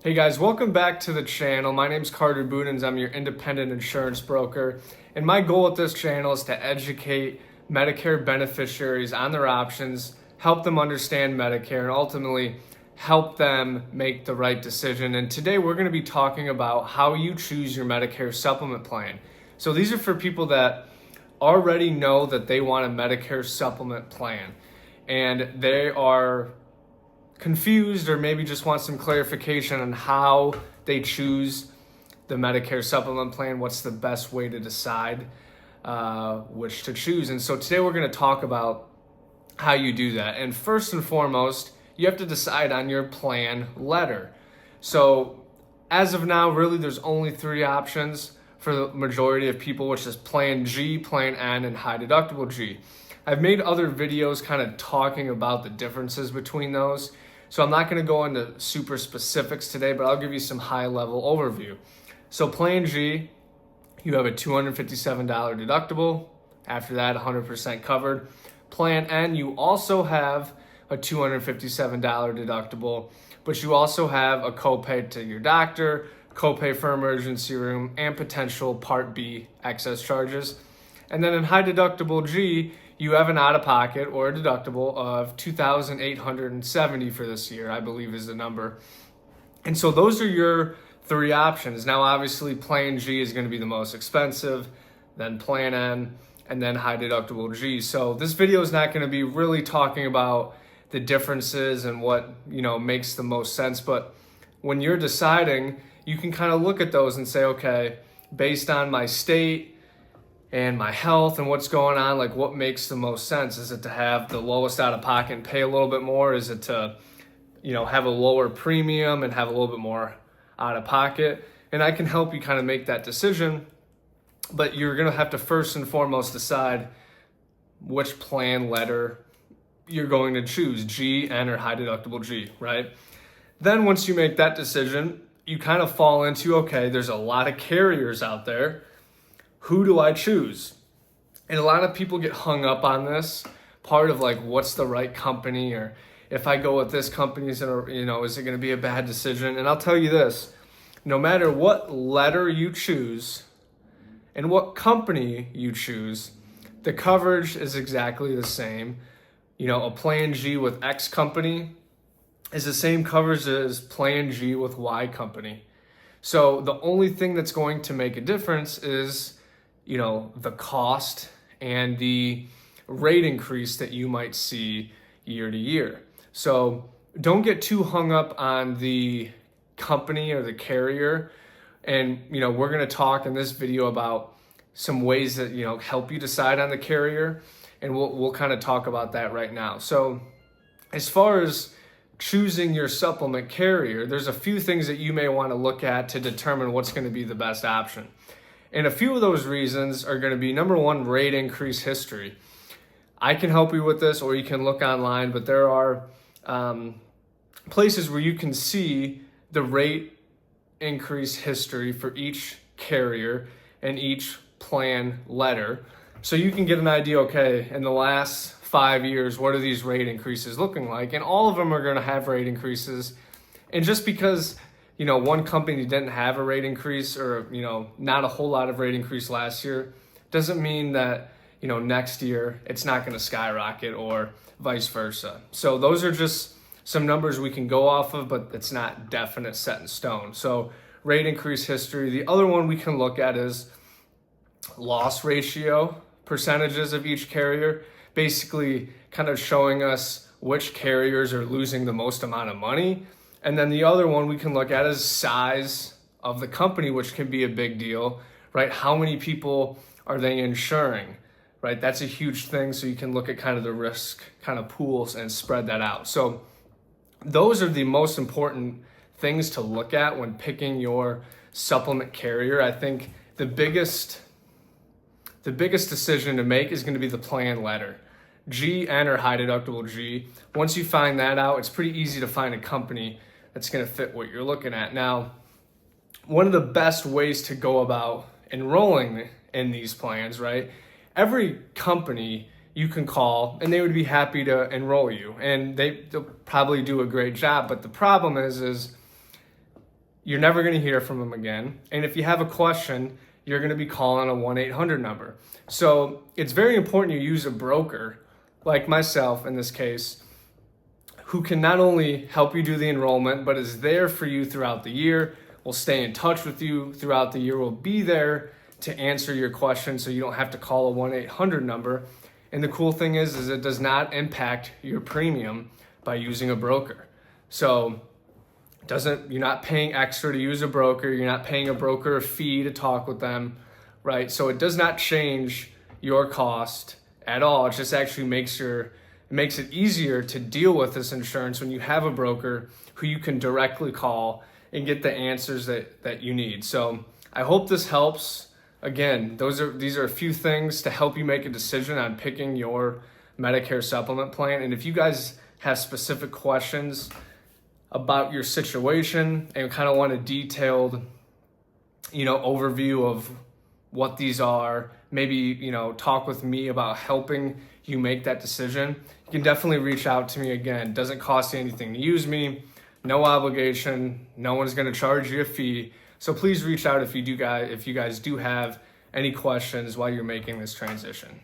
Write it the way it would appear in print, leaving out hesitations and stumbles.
Hey guys, welcome back to the channel. My name's Cbudenz. I'm your independent insurance broker. And my goal with this channel is to educate Medicare beneficiaries on their options, help them understand Medicare, and ultimately help them make the right decision. And today we're going to be talking about how you choose your Medicare supplement plan. So these are for people that already know that they want a Medicare supplement plan and they are confused or maybe just want some clarification on how they choose the Medicare supplement plan, what's the best way to decide which to choose. And so today we're going to talk about how you do that. And first and foremost, you have to decide on your plan letter. So as of now, really there's only three options for the majority of people, which is Plan G, Plan N, and High Deductible G. I've made other videos kind of talking about the differences between those. So I'm not going to go into super specifics today, but I'll give you some high level overview. So Plan G, you have a $257 deductible. After that, 100% covered. Plan N, you also have a $257 deductible, but you also have a copay to your doctor, copay for emergency room, and potential Part B excess charges. And then in High Deductible G, you have an out-of-pocket or a deductible of $2,870 for this year, I believe is the number. And so those are your three options. Now, obviously, Plan G is going to be the most expensive, then Plan N, and then High Deductible G. So this video is not going to be really talking about the differences and what, makes the most sense. But when you're deciding, you can kind of look at those and say, okay, based on my state and my health and what's going on, like what makes the most sense? Is it to have the lowest out of pocket and pay a little bit more? Is it to, have a lower premium and have a little bit more out of pocket? And I can help you kind of make that decision, but you're going to have to first and foremost decide which plan letter you're going to choose, G, N, or High Deductible G, right? Then once you make that decision, you kind of fall into, okay, there's a lot of carriers out there. Who do I choose? And a lot of people get hung up on this part of like, what's the right company? Or if I go with this company, is it going to be a bad decision? And I'll tell you this, no matter what letter you choose and what company you choose, the coverage is exactly the same. A Plan G with X company is the same coverage as Plan G with Y company. So the only thing that's going to make a difference is the cost and the rate increase that you might see year to year. So don't get too hung up on the company or the carrier. And, we're going to talk in this video about some ways that, help you decide on the carrier. And we'll kind of talk about that right now. So as far as choosing your supplement carrier, there's a few things that you may want to look at to determine what's going to be the best option. And a few of those reasons are going to be, number one, rate increase history. I can help you with this, or you can look online, but there are places where you can see the rate increase history for each carrier and each plan letter. So you can get an idea, okay, in the last 5 years, what are these rate increases looking like? And all of them are going to have rate increases. And just because one company didn't have a rate increase or, not a whole lot of rate increase last year, doesn't mean that, next year it's not going to skyrocket or vice versa. So those are just some numbers we can go off of, but it's not definite set in stone. So rate increase history. The other one we can look at is loss ratio percentages of each carrier, basically kind of showing us which carriers are losing the most amount of money. And then the other one we can look at is size of the company, which can be a big deal, right? How many people are they insuring, right? That's a huge thing. So you can look at kind of the risk kind of pools and spread that out. So those are the most important things to look at when picking your supplement carrier. I think the biggest decision to make is going to be the plan letter. G, N, or High Deductible G. Once you find that out, it's pretty easy to find a company that's going to fit what you're looking at. Now, one of the best ways to go about enrolling in these plans, right? Every company you can call and they would be happy to enroll you, and they'll probably do a great job. But the problem is you're never going to hear from them again. And if you have a question, you're going to be calling a 1-800 number. So it's very important you use a broker, like myself in this case, who can not only help you do the enrollment, but is there for you throughout the year, will stay in touch with you throughout the year, will be there to answer your questions so you don't have to call a 1-800 number. And the cool thing is it does not impact your premium by using a broker. So you're not paying extra to use a broker, you're not paying a broker a fee to talk with them, right? So it does not change your cost at all. It just actually makes it easier to deal with this insurance when you have a broker who you can directly call and get the answers that you need. So I hope this helps. Again, these are a few things to help you make a decision on picking your Medicare supplement plan. And if you guys have specific questions about your situation and kind of want a detailed, overview of what these are, maybe, talk with me about helping you make that decision, you can definitely reach out to me. Again, it doesn't cost you anything to use me, no obligation, no one's going to charge you a fee. So please reach out if you guys do have any questions while you're making this transition.